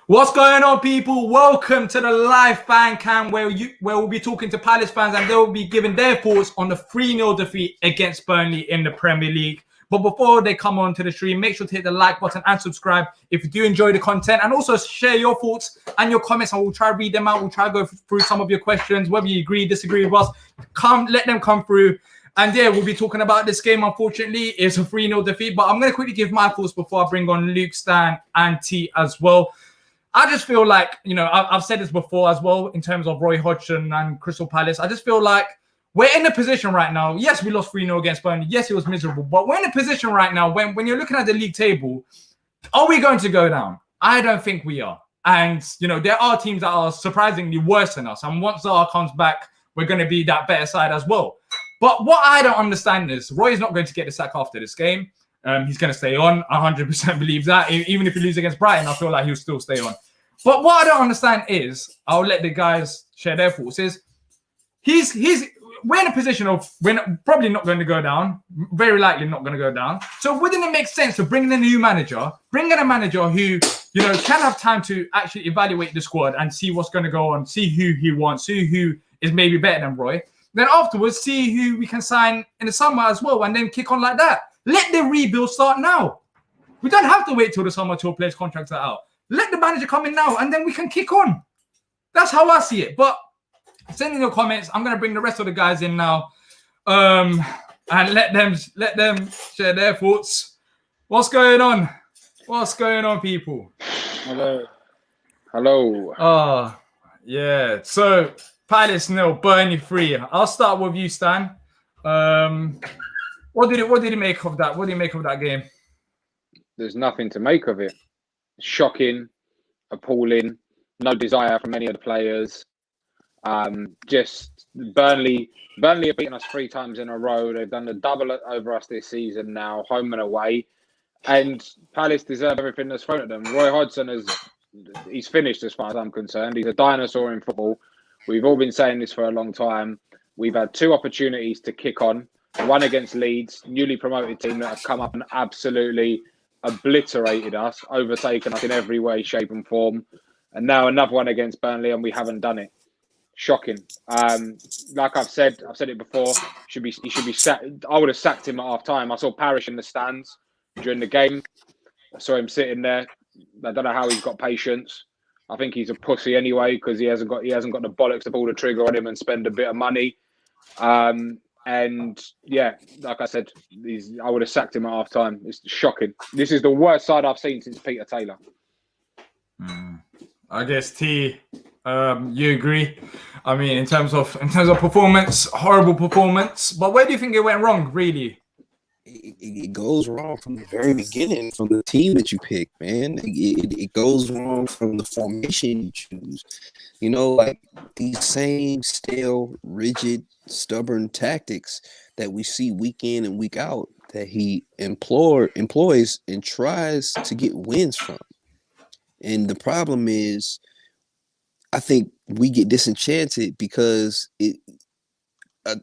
What's going on, people? Welcome to the live fan cam where we'll be talking to Palace fans and they'll be giving their thoughts on the 3-0 defeat against Burnley in the Premier League. But before they come on to the stream, make sure to hit the like button and subscribe if you do enjoy the content, and also share your thoughts and your comments, and we'll try to read them out. We'll try to go through some of your questions, whether you agree, disagree with us. Let them come through. And yeah, we'll be talking about this game. Unfortunately, it's a 3-0 defeat, but I'm going to quickly give my thoughts before I bring on Luke, Stan, and T as well. I just feel like, I've said this before as well in terms of Roy Hodgson and Crystal Palace. I just feel like we're in a position right now. Yes, we lost 3-0 against Burnley. Yes, it was miserable. But we're in a position right now when you're looking at the league table, are we going to go down? I don't think we are. And, there are teams that are surprisingly worse than us. And once Diyar comes back, we're going to be that better side as well. But what I don't understand is Roy is not going to get the sack after this game. He's going to stay on. I 100% believe that. Even if he loses against Brighton, I feel like he'll still stay on. But what I don't understand is, I'll let the guys share their thoughts, is we're in a position of we're probably not going to go down, very likely not going to go down. So wouldn't it make sense to bring in a new manager, bring in a manager who, can have time to actually evaluate the squad and see what's going to go on, see who he wants, see who is maybe better than Roy. Then afterwards, see who we can sign in the summer as well, and then kick on like that. Let the rebuild start now. We don't have to wait till the summer till players' contracts are out. Let the manager come in now, and then we can kick on. That's how I see it. But send in your comments. I'm going to bring the rest of the guys in now, and let them share their thoughts. What's going on? What's going on, people? Hello. Oh, yeah. So Palace 0, Burnley 3. I'll start with you, Stan. What did he make of that? What did he make of that game? There's nothing to make of it. Shocking, appalling, no desire from any of the players. Just Burnley have beaten us 3 times in a row. They've done the double over us this season now, home and away. And Palace deserve everything that's thrown at them. Roy Hodgson he's finished as far as I'm concerned. He's a dinosaur in football. We've all been saying this for a long time. We've had 2 opportunities to kick on. One against Leeds, newly promoted team that have come up and absolutely obliterated us, overtaken us in every way, shape and form. And now another one against Burnley, and we haven't done it. Shocking. Like I've said it before, he should be sacked. I would have sacked him at half time. I saw Parrish in the stands during the game. I saw him sitting there. I don't know how he's got patience. I think he's a pussy anyway, because he hasn't got the bollocks to pull the trigger on him and spend a bit of money. And yeah, like I said, I would have sacked him at half time. It's shocking. This is the worst side I've seen since Peter Taylor. I guess T, you agree? I mean, in terms of performance, horrible performance. But where do you think it went wrong, really? It goes wrong from the very beginning, from the team that you pick, man. It goes wrong from the formation you choose. Like these same stale, rigid, stubborn tactics that we see week in and week out that he employs and tries to get wins from. And the problem is, I think we get disenchanted because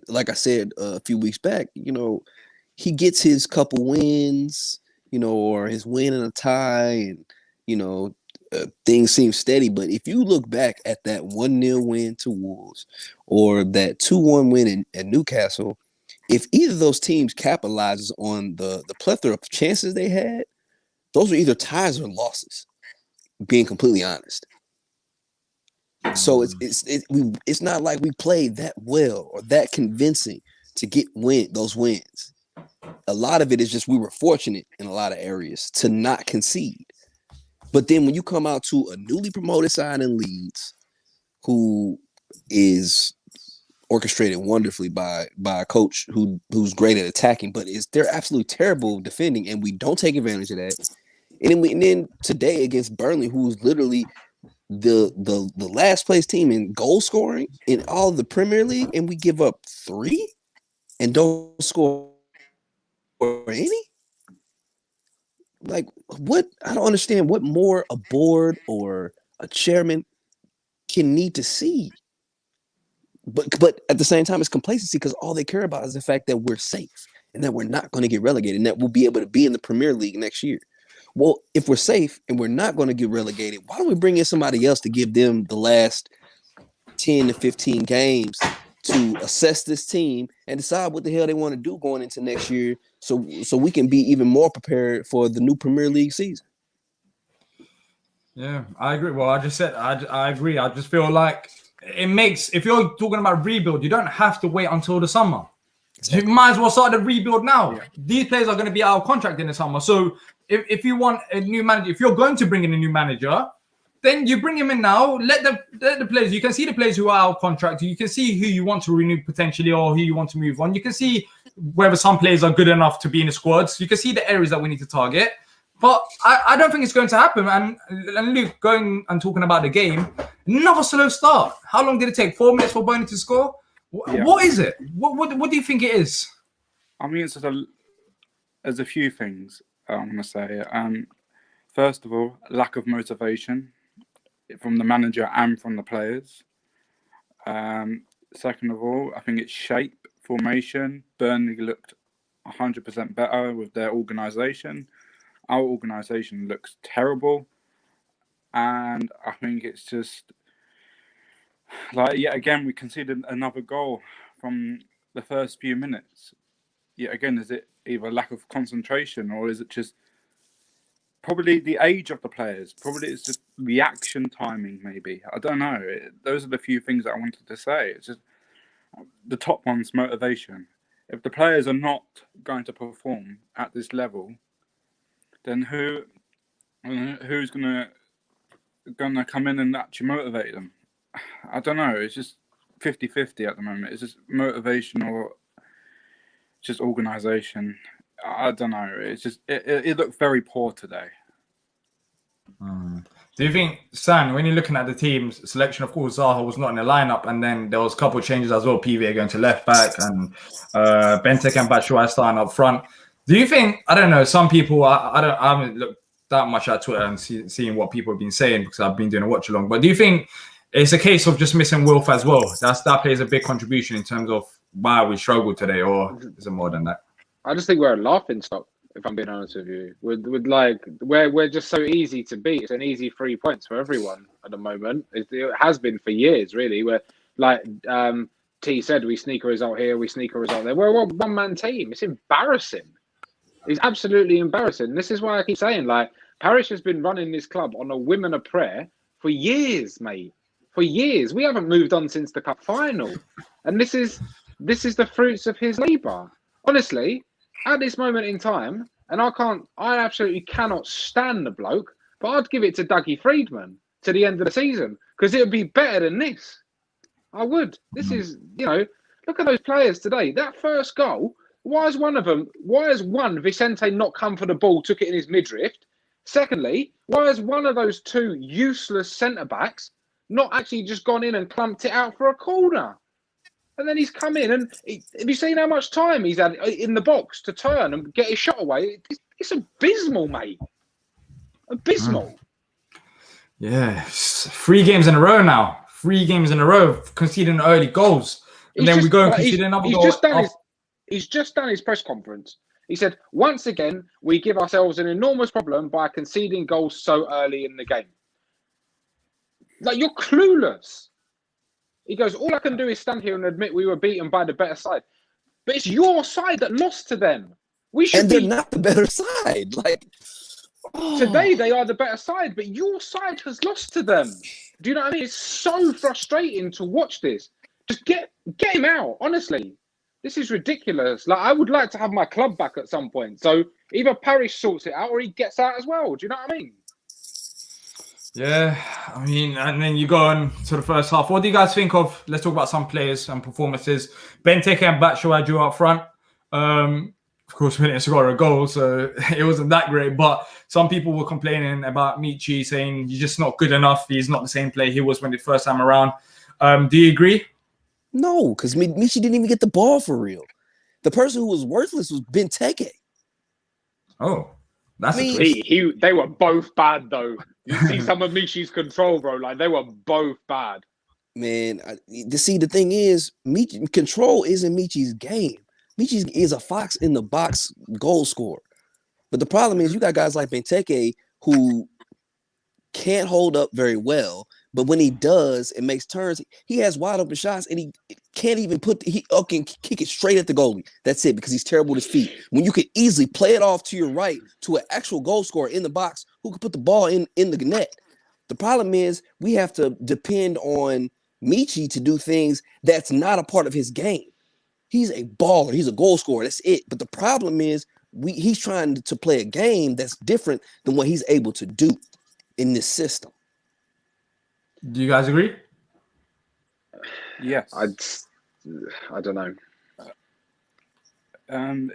like I said a few weeks back, he gets his couple wins, or his win and a tie, and things seem steady. But if you look back at that 1-0 win to Wolves or that 2-1 win at Newcastle, if either of those teams capitalizes on the plethora of chances they had, those are either ties or losses, being completely honest. So it's not like we played that well or that convincing to get those wins. A lot of it is just we were fortunate in a lot of areas to not concede. But then when you come out to a newly promoted side in Leeds, who is orchestrated wonderfully by a coach who's great at attacking, but they're absolutely terrible defending, and we don't take advantage of that. And then today against Burnley, who's literally the last place team in goal scoring in all of the Premier League, and we give up 3 and don't score any? Like, what? I don't understand what more a board or a chairman can need to see. But at the same time, it's complacency, because all they care about is the fact that we're safe and that we're not going to get relegated and that we'll be able to be in the Premier League next year. Well, if we're safe and we're not going to get relegated, why don't we bring in somebody else to give them the last 10 to 15 games to assess this team and decide what the hell they want to do going into next year, so we can be even more prepared for the new Premier League season. Yeah, I agree. Well, I just said I agree. I just feel like it makes, if you're talking about rebuild, you don't have to wait until the summer. Exactly. You might as well start the rebuild now. Yeah. These players are going to be out of contract in the summer. So if you want a new manager, if you're going to bring in a new manager, then you bring him in now. Let the players. You can see the players who are out of contract. You can see who you want to renew potentially, or who you want to move on. You can see whether some players are good enough to be in the squads. You can see the areas that we need to target. But I don't think it's going to happen. And Luke, going and talking about the game, another slow start. How long did it take? 4 minutes for Burnley to score? Yeah. What is it? What do you think it is? I mean, there's a few things I want to say. First of all, lack of motivation from the manager and from the players. Second of all, I think it's shape, formation. Burnley looked 100% better with their organisation. Our organisation looks terrible. And I think it's just, like, yet again, we conceded another goal from the first few minutes. Yet again, is it either lack of concentration, or is it just probably the age of the players? Probably it's just reaction timing, maybe. I don't know. Those are the few things that I wanted to say. It's just the top one's motivation. If the players are not going to perform at this level, then who's gonna come in and actually motivate them? I don't know. It's just 50-50 at the moment. It's just motivation or just organisation. I don't know. It's just it looked very poor today. Do you think, San, when you're looking at the team's selection, of course, Zaha was not in the lineup, and then there was a couple of changes as well. PVA going to left back, and Bentek and Batshuayi starting up front. Do you think, I don't know, some people, I haven't looked that much at Twitter and seeing what people have been saying, because I've been doing a watch along, but do you think it's a case of just missing Wilf as well? That plays a big contribution in terms of why we struggled today, or is it more than that? I just think we're a laughing stock, if I'm being honest with you. With like, we're just so easy to beat. It's an easy 3 points for everyone at the moment. It has been for years, really. We're like T said, we sneak a result here, we sneak a result there. We're a one-man team. It's embarrassing. It's absolutely embarrassing. This is why I keep saying, like, Parish has been running this club on a whim and a prayer for years, mate. For years. We haven't moved on since the cup final. And this is the fruits of his labour. Honestly, at this moment in time, and I absolutely cannot stand the bloke, but I'd give it to Dougie Freedman to the end of the season, because it would be better than this. I would. This is, look at those players today. That first goal, why has one Vicente not come for the ball, took it in his midriff? Secondly, why has one of those two useless centre-backs not actually just gone in and clumped it out for a corner? And then he's come in, and have you seen how much time he's had in the box to turn and get his shot away? It's abysmal, mate. Abysmal. Yeah, 3 games in a row now. 3 games in a row, conceding early goals. And then we go and concede another goal. He's just done his press conference. He said, once again, we give ourselves an enormous problem by conceding goals so early in the game. Like, you're clueless. He goes, all I can do is stand here and admit we were beaten by the better side. But it's your side that lost to them. They're not the better side. Like, today they are the better side, but your side has lost to them. Do you know what I mean? It's so frustrating to watch this. Just get him out, honestly. This is ridiculous. Like, I would like to have my club back at some point. So either Parish sorts it out or he gets out as well. Do you know what I mean? Yeah, I mean, and then you go on to the first half. What do you guys think of? Let's talk about some players and performances. Benteke and Batshuayi drew up front. Of course, we didn't score a goal, so it wasn't that great. But some people were complaining about Michi, saying he's just not good enough. He's not the same player he was when the first time around. Do you agree? No, because Michi didn't even get the ball for real. The person who was worthless was Benteke. Oh, that's a twist. They were both bad, though. You see some of Michi's control, bro. Like, they were both bad. Man, the thing is, control isn't Michi's game. Michi is a fox in the box goal scorer. But the problem is you got guys like Benteke who can't hold up very well, but when he does, it makes turns. He has wide open shots, and he can't even can kick it straight at the goalie. That's it, because he's terrible with his feet. When you could easily play it off to your right to an actual goal scorer in the box who could put the ball in the net. The problem is we have to depend on Michi to do things that's not a part of his game. He's a baller. He's a goal scorer. That's it. But the problem is he's trying to play a game that's different than what he's able to do in this system. Do you guys agree? Yes. I don't know.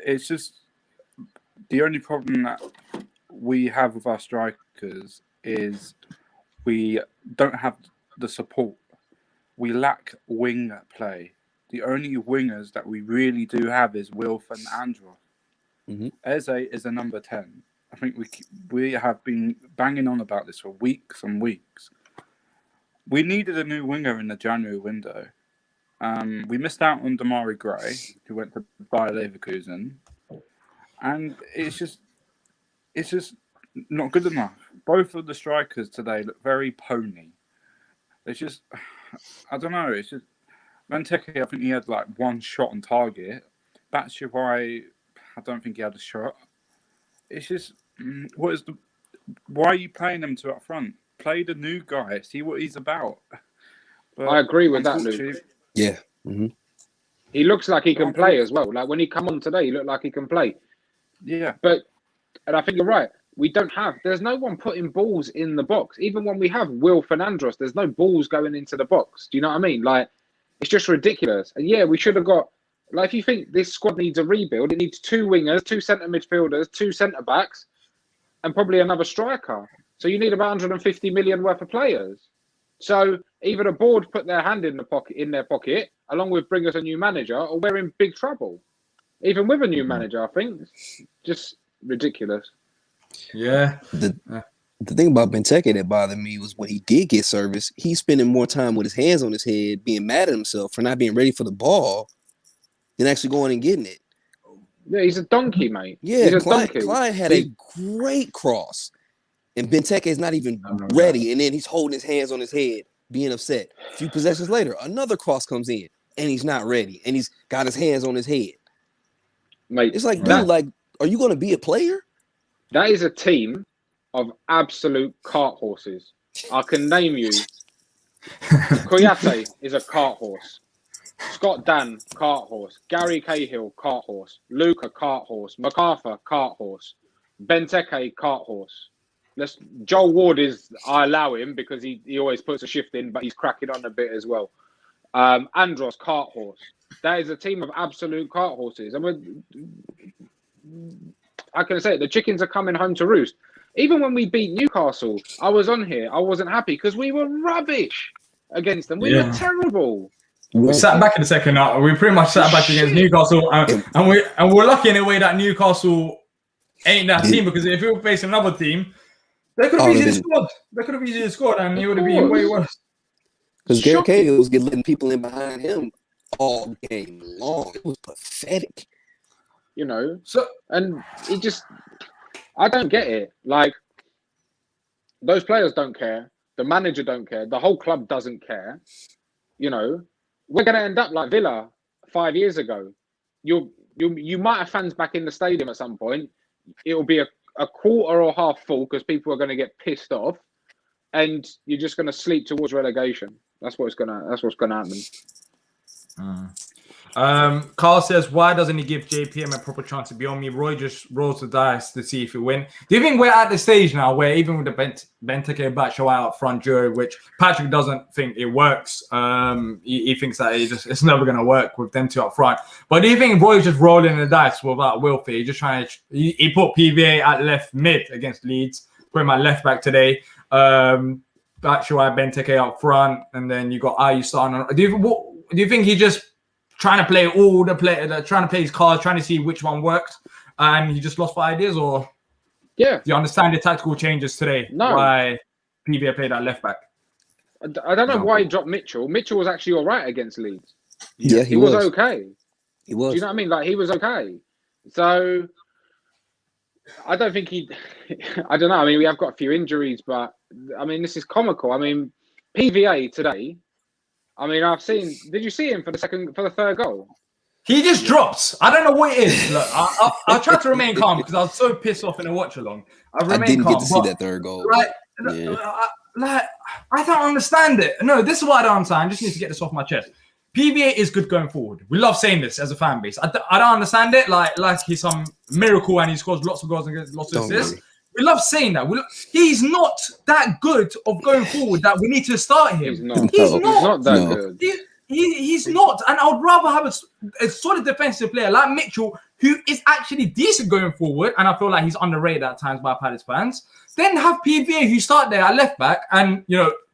It's just the only problem that we have with our strikers is we don't have the support. We lack wing play. The only wingers that we really do have is Wilf and Andros. Mm-hmm. Eze is a number 10. I think we have been banging on about this for weeks and weeks. We needed a new winger in the January window. We missed out on Damari Gray, who went to Bayer Leverkusen, and it's just not good enough. Both of the strikers today look very pony. It's just, I don't know. It's just Benteke. I think he had like one shot on target. Batshuayi, I don't think he had a shot. It's just, why are you playing them two up front? Play the new guy. See what he's about. But I agree with that, Luke. Yeah. Mm-hmm. He looks like he can play as well. Like when he come on today, he looked like he can play. Yeah. And I think you're right. There's no one putting balls in the box. Even when we have Will Fernandez, there's no balls going into the box. Do you know what I mean? Like, it's just ridiculous. And yeah, we should have got, like, if you think this squad needs a rebuild, it needs 2 wingers, 2 centre midfielders, 2 centre backs, and probably another striker. So you need about 150 million worth of players. So either the board put their hand in their pocket, along with bring us a new manager, or we're in big trouble. Even with a new manager, I think. It's just ridiculous. Yeah. The thing about Benteke that bothered me was when he did get service, he's spending more time with his hands on his head, being mad at himself for not being ready for the ball than actually going and getting it. Yeah, he's a donkey, mate. Yeah, Klein had a great cross, and Benteke is not even ready, and then he's holding his hands on his head, being upset. A few possessions later, another cross comes in, and he's not ready, and he's got his hands on his head. Mate, it's like, dude, like, are you going to be a player? That is a team of absolute cart horses. I can name you. Koyate is a cart horse. Scott Dan, cart horse. Gary Cahill, cart horse. Luca, cart horse. MacArthur, cart horse. Benteke, cart horse. Joel Ward I allow him because he always puts a shift in, but he's cracking on a bit as well. Andros, cart horse. That is a team of absolute cart horses. And I can say it, the chickens are coming home to roost. Even when we beat Newcastle, I was on here. I wasn't happy because we were rubbish against them. We were terrible. We sat back in the second half. We pretty much sat back against Newcastle, and we're lucky in a way that Newcastle ain't that team, because if we were facing another team, they could have easily scored. They could have easily scored, and it would have been way worse. Because Gary Cahill was letting people in behind him all game long. It was pathetic. You know, and it just, I don't get it. Like, those players don't care. The manager don't care. The whole club doesn't care. You know, we're going to end up like Villa 5 years ago. You might have fans back in the stadium at some point. It'll be a quarter or half full because people are going to get pissed off, and you're just going to sleep towards relegation. That's what's going to happen. Carl says, why doesn't he give JPM a proper chance to be on me? Roy just rolls the dice to see if he win. Do you think we're at the stage now where even with the Benteke Batshuayi out front jury, which Patrick doesn't think it works, he thinks that it's never going to work with them two up front. But do you think Roy's just rolling the dice without Wilfie? He's just trying to, he put PVA at left mid against Leeds, put him at left back today. Batshuayi, Benteke up front, and then you got Ayu starting on. Do you think he just trying to play all the trying to play his cards, trying to see which one works, and he just lost for ideas? Or do you understand the tactical changes today? No. Why PVA played that left back? I don't know why he dropped Mitchell. Mitchell was actually all right against Leeds. Yeah, he was okay. He was. Do you know what I mean? Like, he was okay. So I don't think he. I don't know. I mean, we have got a few injuries, but I mean, this is comical. I mean, PVA today. I mean, I've seen. Did you see him for the third goal? He just drops. I don't know what it is. Look, I try to remain calm because I was so pissed off in a watch along. I didn't get to see that third goal. Like, I don't understand it. No, this is what I don't understand. I just need to get this off my chest. PVA is good going forward. We love saying this as a fan base. I don't understand it. Like he's some miracle and he scores lots of goals and gets lots of assists. We love saying that. He's not that good of going forward that we need to start him. He's not that good. He's not. And I would rather have a solid defensive player like Mitchell, who is actually decent going forward. And I feel like he's underrated at times by Palace fans. Then have PVA who start there at left back and,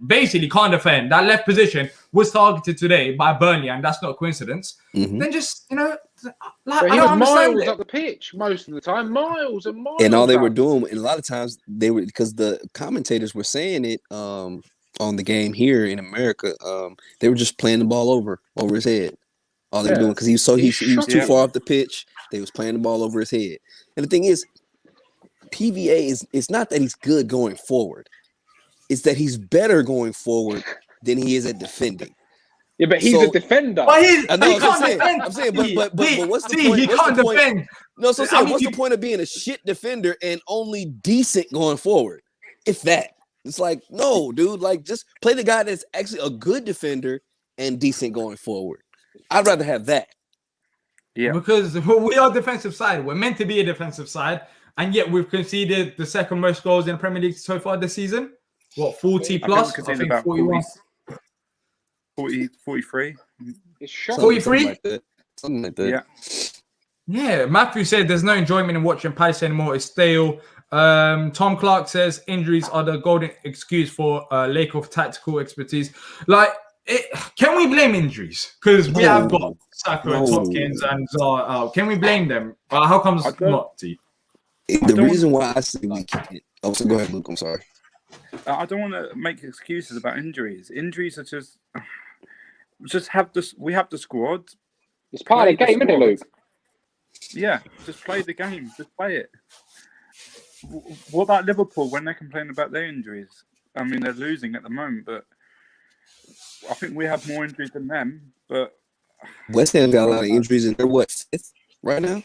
basically can't defend. That left position was targeted today by Burnley, and that's not a coincidence. Mm-hmm. Then just, I don't understand miles up the pitch most of the time, miles and miles. And all they were doing, and a lot of times they were, because the commentators were saying it on the game here in America, they were just playing the ball over his head. All they were doing, because he was too far off the pitch. They was playing the ball over his head. And the thing is, PVA it's not that he's good going forward. It's that he's better going forward than he is at defending. Yeah, but he's a defender. But he can't defend. I'm saying, but what's the point? He can't defend. No, so what's the point of being a shit defender and only decent going forward? If that. It's like, no, dude, like just play the guy that's actually a good defender and decent going forward. I'd rather have that. Yeah. Because we are defensive side. We're meant to be a defensive side. And yet we've conceded the second most goals in the Premier League so far this season. What, 40 plus? I think about 41. 43. It's shocking. 43? Something like that. Yeah, Matthew said there's no enjoyment in watching Palace anymore. It's stale. Tom Clark says injuries are the golden excuse for lack of tactical expertise. Can we blame injuries? Because we have got Saka, Tompkins, and Zaha out. Can we blame them? How comes not, T? The reason why I say we can't. Oh, so go ahead, Luke. I'm sorry. I don't want to make excuses about injuries. Injuries are just have this. We have the squad. It's part of the game, isn't it, Luke? Yeah, just play the game. Just play it. What about Liverpool when they complain about their injuries? I mean, they're losing at the moment, but I think we have more injuries than them. But West Ham got a lot of injuries, and they're fifth right now?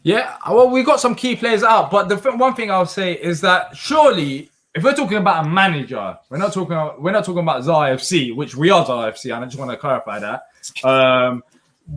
Yeah, well, we got some key players out, but the one thing I'll say is that surely, if we're talking about a manager, we're not talking about Zaha FC, which we are Zaha FC, and I just want to clarify that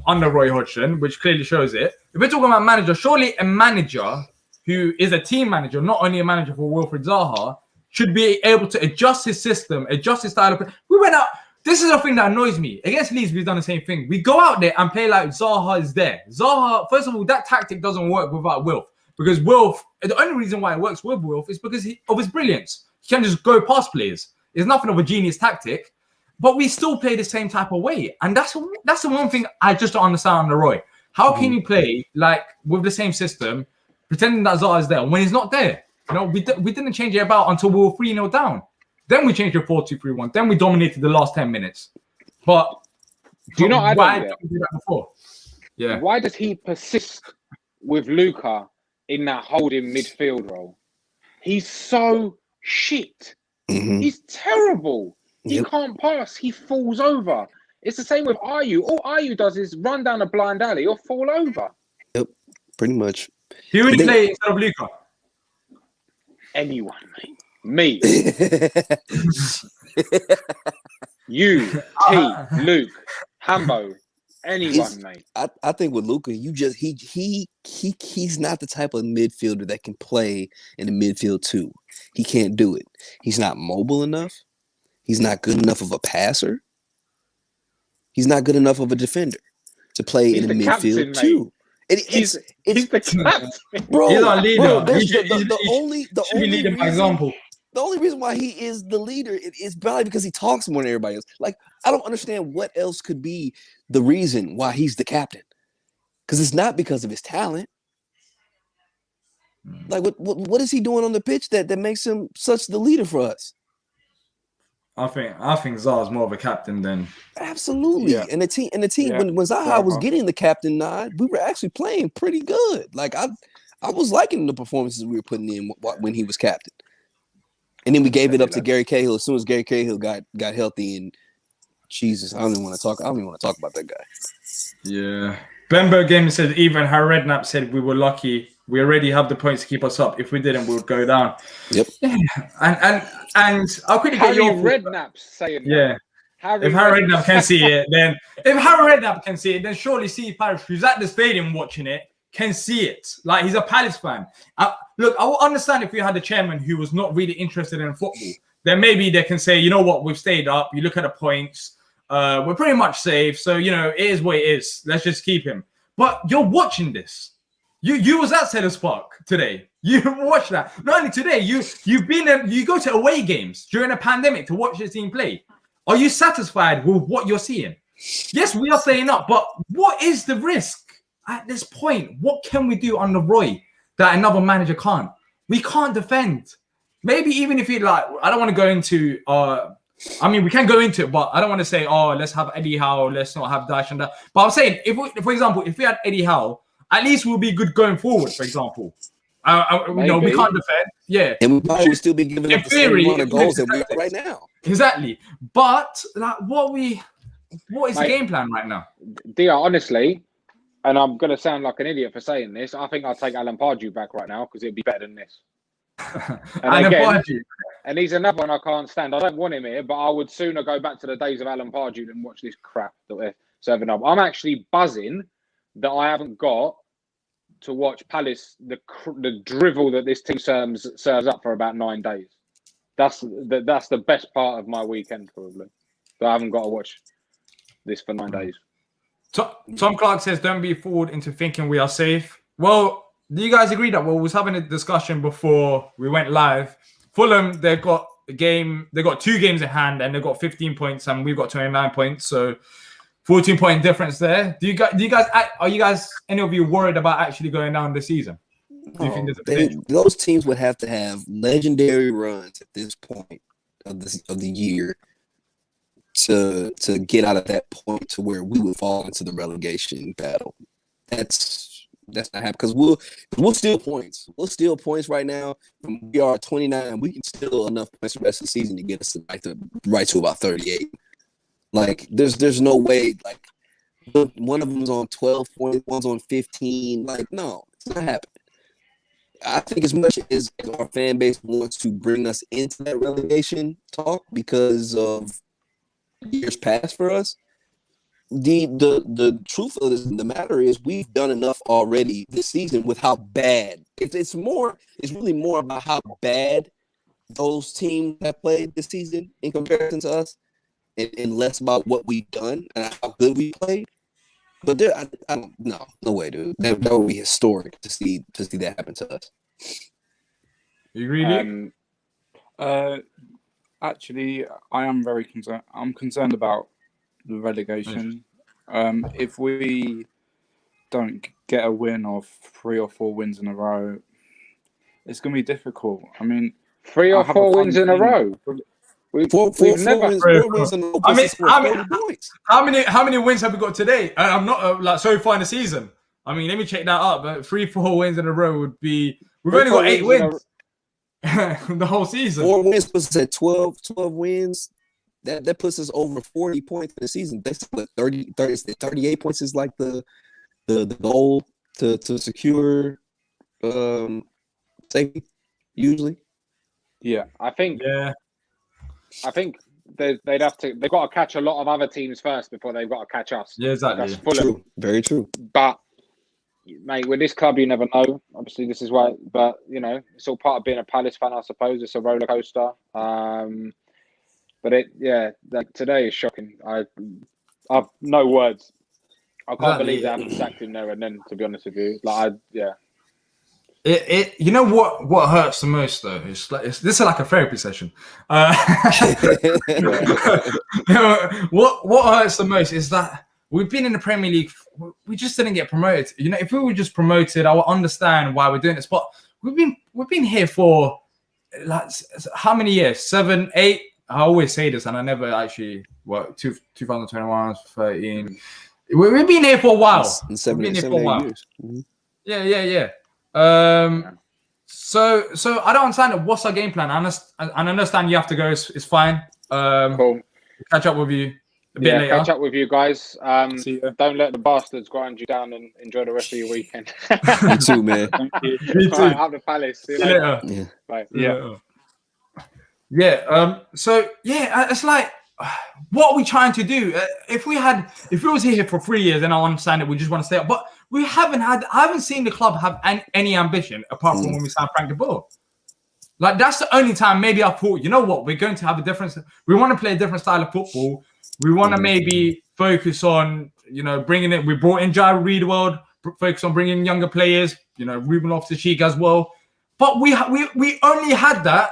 under Roy Hodgson, which clearly shows it. If we're talking about manager, surely a manager who is a team manager, not only a manager for Wilfried Zaha, should be able to adjust his system, adjust his style of play. We went out. This is the thing that annoys me. Against Leeds, we've done the same thing. We go out there and play like Zaha is there. Zaha, first of all, that tactic doesn't work without Wilf. Because Wilf, the only reason why it works with Wilf is because of his brilliance. He can just go past players. It's nothing of a genius tactic. But we still play the same type of way. And that's the one thing I just don't understand on the Roy. How can you play like with the same system, pretending that Zaha is there when he's not there? We didn't change it about until we were 3-0 down. Then we changed it 4-2-3-1. Then we dominated the last 10 minutes. But do you know why didn't we do that before? Yeah. Why does he persist with Luka in that holding midfield role? He's so shit. Mm-hmm. He's terrible. He can't pass. He falls over. It's the same with Ayew. All Ayew does is run down a blind alley or fall over. Yep, pretty much. Who would play instead of Luka? Anyone, mate. Me. You, T, Luke, Hambo, anyone, mate. I think with Luka, he's not the type of midfielder that can play in the midfield too. He can't do it. He's not mobile enough. He's not good enough of a passer. He's not good enough of a defender to play in the midfield too. He's the captain, bro. He's our leader. The only reason why he is the leader is probably because he talks more than everybody else. Like, I don't understand what else could be the reason why he's the captain. Because it's not because of his talent. Like, what is he doing on the pitch that makes him such the leader for us? I think Zaha's more of a captain than absolutely. Yeah. And the team when Zaha was getting the captain nod, we were actually playing pretty good. Like I I was liking the performances we were putting in when he was captain. And then we gave it up to Gary Cahill as soon as Gary Cahill got healthy. And Jesus, I don't even want to talk about that guy. Yeah. Benberg Gaming said, even Harry Redknapp said we were lucky. We already have the points to keep us up. If we didn't, we would go down. Yep. Yeah. And I'll quickly get Harry your Redknapp's saying yeah. that. If Harry Redknapp can see it, then surely Steve Parish, who's at the stadium watching it, can see it. Like, he's a Palace fan. Look, I will understand if we had a chairman who was not really interested in football. Then maybe they can say, you know what, we've stayed up. You look at the points. We're pretty much safe. So, you know, it is what it is. Let's just keep him. But you're watching this. You was at Sellers Park today. You watched that. Not only today, you go to away games during a pandemic to watch this team play. Are you satisfied with what you're seeing? Yes, we are staying up, but what is the risk at this point? What can we do under Roy that another manager can't? We can't defend. Maybe even if you like, I don't want to go into I mean, we can go into it, but I don't want to say, oh, let's have Eddie Howe, let's not have Dash and that. But I'm saying, for example, if we had Eddie Howe, at least we'll be good going forward, for example. You know, we can't defend. Yeah. And we probably still be giving up the same amount of goals that we are right now. Exactly. But like, what is the game plan right now? Diyar, honestly, and I'm going to sound like an idiot for saying this, I think I'll take Alan Pardew back right now because it'd be better than this. And again, and he's another one I can't stand. I don't want him here, but I would sooner go back to the days of Alan Pardew than watch this crap that we're serving up. I'm actually buzzing that I haven't got to watch Palace, the drivel that this team serves up for about 9 days. That's the best part of my weekend, probably. That I haven't got to watch this for 9 days. Tom Clark says, don't be fooled into thinking we are safe. Well, do you guys agree that we was having a discussion before we went live? Fulham, they've got 2 games in hand and they've got 15 points and we've got 29 points. So 14-point difference there. Are you guys, any of you worried about actually going down this season? Do you think those teams would have to have legendary runs at this point of the year to get out of that point to where we would fall into the relegation battle. That's not happening because we'll steal points. We'll steal points right now. We are 29. We can steal enough points for the rest of the season to get us right to about 38. Like there's no way. Like one of them's on 12 points, one's on 15. Like no, it's not happening. I think as much as our fan base wants to bring us into that relegation talk because of years past for us, the truth of the matter is we've done enough already this season with how bad it's really more about how bad those teams have played this season in comparison to us and less about what we've done and how good we played. But no way, dude. That would be historic to see that happen to us. You agree? Actually, I am very concerned. I'm concerned about the relegation. If we don't get a win of 3 or 4 wins in a row, it's going to be difficult. I mean, 3 or 4 wins in a row. We've never. I mean, how many wins have we got today? I'm not so far in the season. I mean, let me check that up. But 3-4 wins in a row would be. We've only got 8 wins the whole season. 4 wins puts us at 12 wins. That puts us over 40 points for the season. That's what 38 points is like the goal to secure safety usually. Yeah, I think they'd have to. They've got to catch a lot of other teams first before they've got to catch us. Yeah, exactly. That's Fulham. True. Very true. But mate, with this club, you never know. Obviously, this is why. But you know, it's all part of being a Palace fan, I suppose. It's a roller coaster. But today is shocking. I've no words. I can't believe they haven't sacked him there and then. To be honest with you, It you know what hurts the most though? This is like a therapy session. What hurts the most is that we've been in the Premier League. We just didn't get promoted. You know, if we were just promoted, I would understand why we're doing this. But we've been here for like how many years? 7, 8. I always say this, and I never actually. 2021, 13. We've been here for a while. In 7 years. Mm-hmm. Yeah. So I don't understand it. What's our game plan? I understand you have to go. It's fine. Cool. Catch up with you a bit later. Catch up with you guys. See ya. Don't let the bastards grind you down, and enjoy the rest of your weekend. Me too, man. Thank you. Me too. Right, up the Palace. See you See you later. later. Yeah. Bye. Yeah. Yeah. So yeah, it's like, what are we trying to do? If we was here for 3 years, then I understand it. We just want to stay up, but I haven't seen the club have any ambition apart from when we signed Frank de Boer. Like, that's the only time maybe I thought, you know what, we're going to have a different. We want to play a different style of football. We want to maybe focus on, bringing it. We brought in Diyar Reedworld, focus on bringing younger players. Ruben Loftus-Cheek as well. But we only had that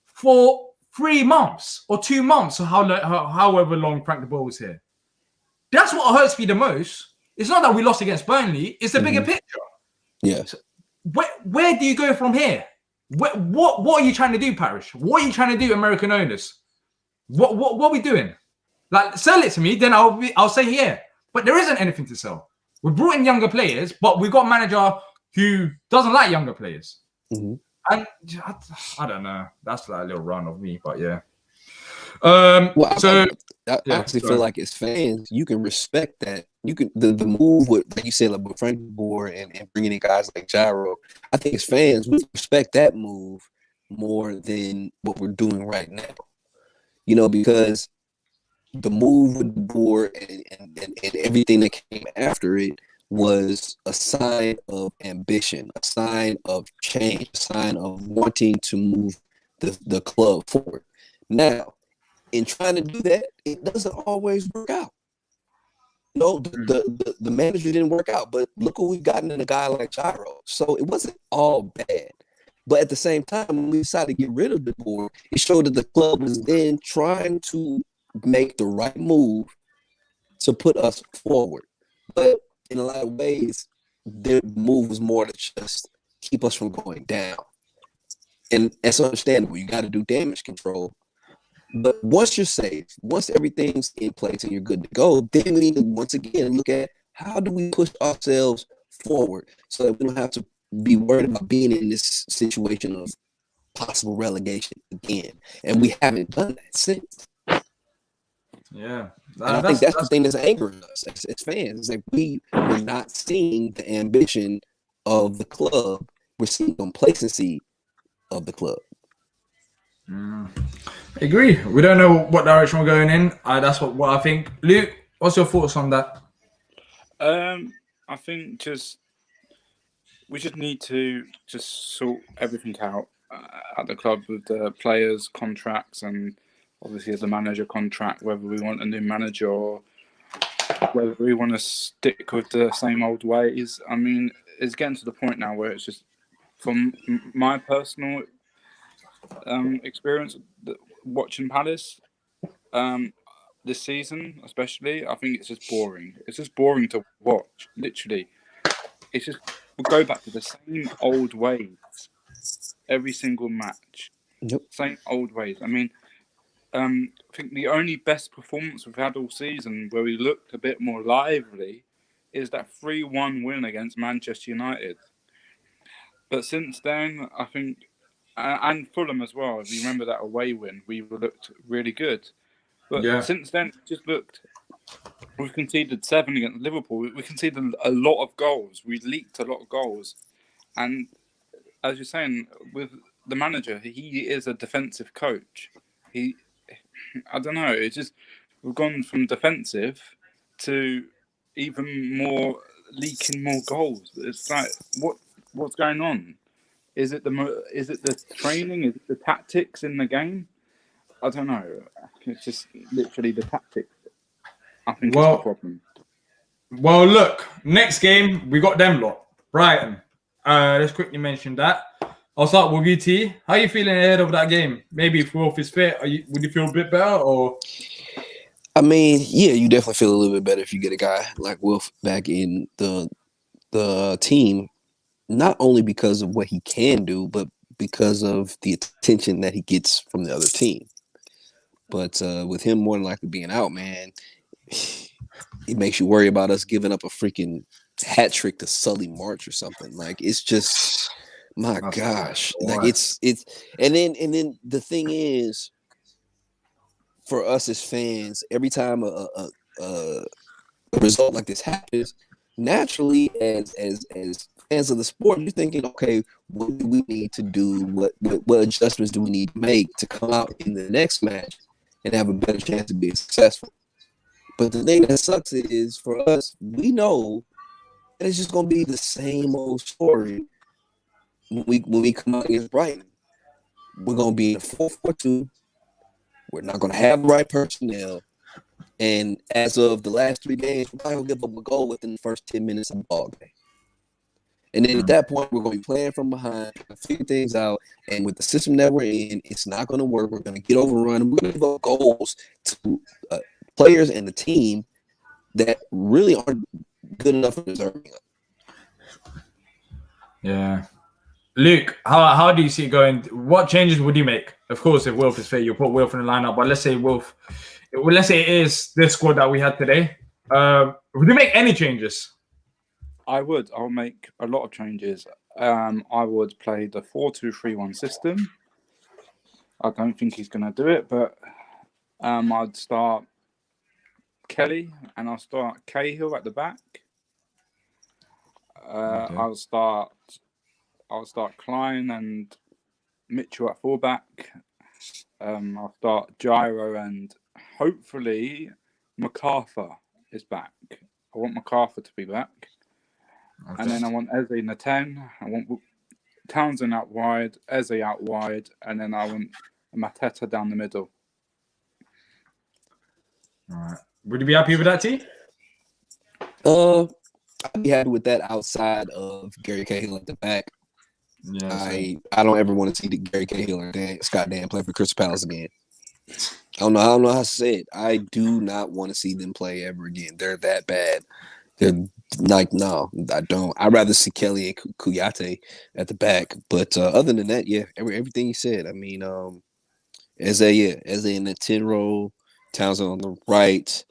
for 3 months or 2 months, or however long Frank de Boer was here. That's what hurts me the most. It's not that we lost against Burnley. It's the bigger picture. Yeah. So where do you go from here? What are you trying to do, Parish? What are you trying to do, American owners? What are we doing? Like, sell it to me, then I'll say yeah. But there isn't anything to sell. We brought in younger players, but we got a manager who doesn't like younger players. Mm-hmm. And I don't know. That's like a little run of me, but yeah. I yeah, actually feel like as fans, you can respect that. You can the move with, like you said, like with Frank de Boer and bringing in guys like Gyro. I think as fans, we respect that move more than what we're doing right now. Because the move with de Boer and everything that came after it was a sign of ambition, a sign of change, a sign of wanting to move the club forward. Now, in trying to do that, it doesn't always work out. The manager didn't work out, but look what we've gotten in a guy like Gyro. So it wasn't all bad. But at the same time, when we decided to get rid of de Boer, it showed that the club was then trying to make the right move to put us forward. But in a lot of ways, their move was more to just keep us from going down. And that's understandable. You got to do damage control. But once you're safe, once everything's in place and you're good to go, then we need to once again look at how do we push ourselves forward so that we don't have to be worried about being in this situation of possible relegation again. And we haven't done that since. Yeah. And I think that's the thing that's angering us as fans. It's like we're not seeing the ambition of the club. We're seeing complacency of the club. I agree. We don't know what direction we're going in. That's what I think. Luke, what's your thoughts on that? I think we just need to just sort everything out at the club with the players' contracts and obviously the manager contract, whether we want a new manager or whether we want to stick with the same old ways. I mean, it's getting to the point now where it's just, from my personal experience watching Palace this season, especially, I think it's just boring. It's just boring to watch. Literally, it's just we'll go back to the same old ways every single match. Yep. Same old ways. I mean, I think the only best performance we've had all season where we looked a bit more lively is that 3-1 win against Manchester United. But since then, I think, and Fulham as well, if you remember that away win, we looked really good. But since then, it just looked, we've conceded 7 against Liverpool. We conceded a lot of goals. We leaked a lot of goals. And as you're saying, with the manager, he is a defensive coach. I don't know, it's just, we've gone from defensive to even more leaking more goals. It's like, what's going on? Is it the training? Is it the tactics in the game? I don't know. It's just literally the tactics. I think it's the problem. Well, look, next game we got them lot, Brighton. Let's quickly mention that. I'll start with you, T. How are you feeling ahead of that game? Maybe if Wolf is fit, would you feel a bit better? Or I mean, yeah, you definitely feel a little bit better if you get a guy like Wolf back in the team. Not only because of what he can do, but because of the attention that he gets from the other team. But with him more than likely being out, man, it makes you worry about us giving up a freaking hat trick to Sully March or something. Like it's just my gosh. Like it's and then the thing is, for us as fans, every time a result like this happens, naturally as fans of the sport, you're thinking, okay, what do we need to do? What adjustments do we need to make to come out in the next match and have a better chance of being successful? But the thing that sucks is for us, we know that it's just gonna be the same old story when we come out against Brighton. We're gonna be in 4-4-2. We're not gonna have the right personnel. And as of the last 3 games, we're probably gonna give up a goal within the first 10 minutes of the ball game. And then at that point, we're going to be playing from behind, figure things out. And with the system that we're in, it's not going to work. We're going to get overrun. We're going to give up goals to players and the team that really aren't good enough for deserving it. Yeah. Luke, how do you see it going? What changes would you make? Of course, if Wilf is fit, you'll put Wilf in the lineup. But let's say let's say it is this squad that we had today. Would you make any changes? I'll make a lot of changes. I would play the 4-2-3-1 system. I don't think he's going to do it, but I'd start Kelly and I'll start Cahill at the back. Okay. I'll start Klein and Mitchell at fullback. I'll start Gyro and hopefully MacArthur is back. I want MacArthur to be back. Okay. And then I want Eze in the 10. I want Townsend out wide, Eze out wide, and then I want Mateta down the middle. All right. Would you be happy with that, T? I'd be happy with that outside of Gary Cahill at the back. Yeah. I don't ever want to see Gary Cahill or Scott Dan play for Crystal Palace again. I don't know how to say it. I do not want to see them play ever again. They're that bad. They're like, no, I don't. I'd rather see Kelly and Kouyaté at the back. But other than that, yeah, everything you said. I mean, Eze in the 10 role, Townsend on the right.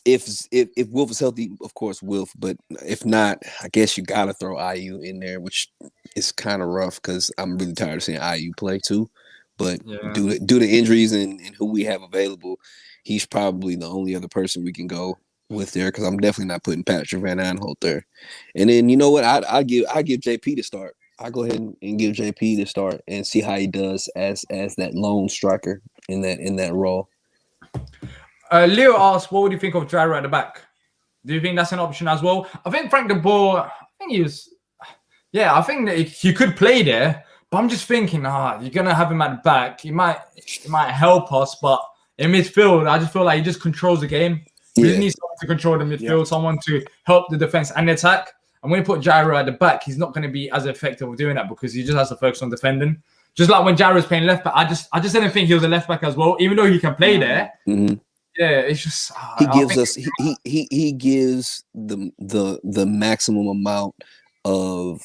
If Wilf is healthy, of course Wilf. But if not, I guess you gotta throw IU in there, which is kind of rough because I'm really tired of seeing IU play too. But due to injuries and who we have available, he's probably the only other person we can go with there because I'm definitely not putting Patrick Van Aanholt there. And then you know what? I give JP to start. I go ahead and give JP to start and see how he does as that lone striker in that role. Leo asked, what would you think of Gyro at the back? Do you think that's an option as well? I think Frank de Boer, I think that he could play there, but I'm just thinking, you're gonna have him at the back. It might help us, but in midfield, I just feel like he just controls the game. We just need someone to control the midfield, someone to help the defense and the attack. And when you put Gyro at the back, he's not going to be as effective of doing that because he just has to focus on defending. Just like when Gyro's playing left back, I just didn't think he was a left back as well, even though he can play there. Mm-hmm. Yeah, it's just he gives the maximum amount of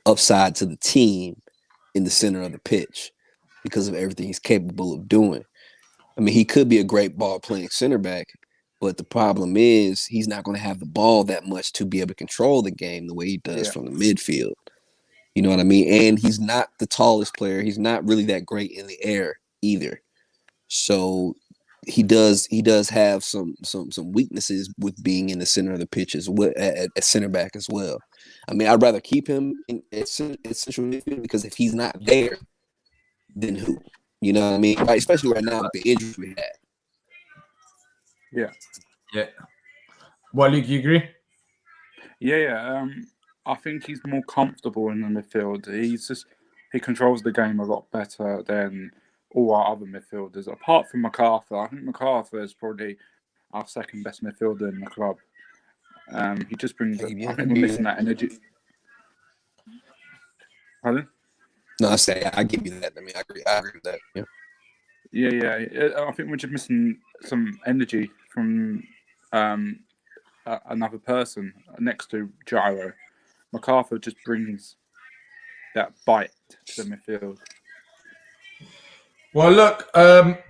upside to the team in the center of the pitch because of everything he's capable of doing. I mean, he could be a great ball playing center back, but the problem is he's not going to have the ball that much to be able to control the game the way he does from the midfield. You know what I mean? And he's not the tallest player. He's not really that great in the air either. So he does have some weaknesses with being in the center of the pitch as well, at center back as well. I mean, I'd rather keep him at central midfield because if he's not there, then who? You know what I mean? Right, especially right now with the injuries we had. Yeah. Well, Luke, you agree? Yeah. I think he's more comfortable in the midfield. He controls the game a lot better than all our other midfielders. Apart from MacArthur, I think MacArthur is probably our second best midfielder in the club. He just brings. I think we're missing that energy. Pardon? No, I give you that. I mean, I agree with that. Yeah. Yeah. I think we're just missing some energy from another person next to Gyro. MacArthur just brings that bite to the midfield. Well, look,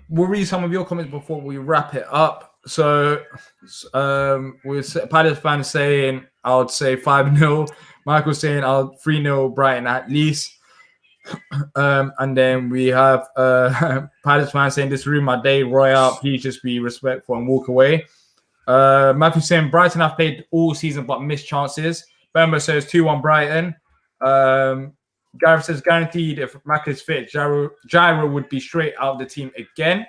we'll read some of your comments before we wrap it up. So, with Palace fans saying, I would say 5-0. Michael saying, I'll 3-0 Brighton at least. And then we have Palace fans saying, this ruined my day. Royal, please just be respectful and walk away. Matthew saying, Brighton have played all season but missed chances. Bemba says 2-1 Brighton. Gareth says, guaranteed if Mac is fit, Gyro would be straight out of the team again.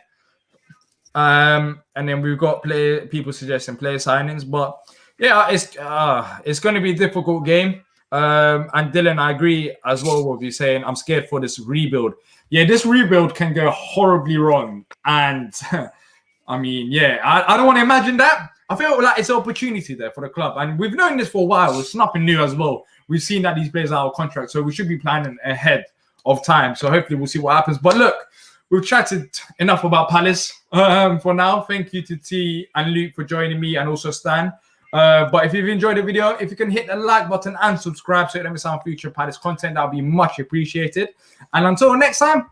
And then we've got people suggesting player signings, but yeah, it's going to be a difficult game. And Dylan, I agree as well with you saying I'm scared for this rebuild. Yeah, this rebuild can go horribly wrong, and I mean, yeah, I don't want to imagine that. I feel like it's an opportunity there for the club, and we've known this for a while. It's nothing new as well. We've seen that these players are out of contract, so we should be planning ahead of time. So hopefully we'll see what happens. But look, we've chatted enough about Palace for now. Thank you to T and Luke for joining me, and also Stan. But if you've enjoyed the video, if you can hit the like button and subscribe so you don't miss out on future Palace content, that would be much appreciated. And until next time,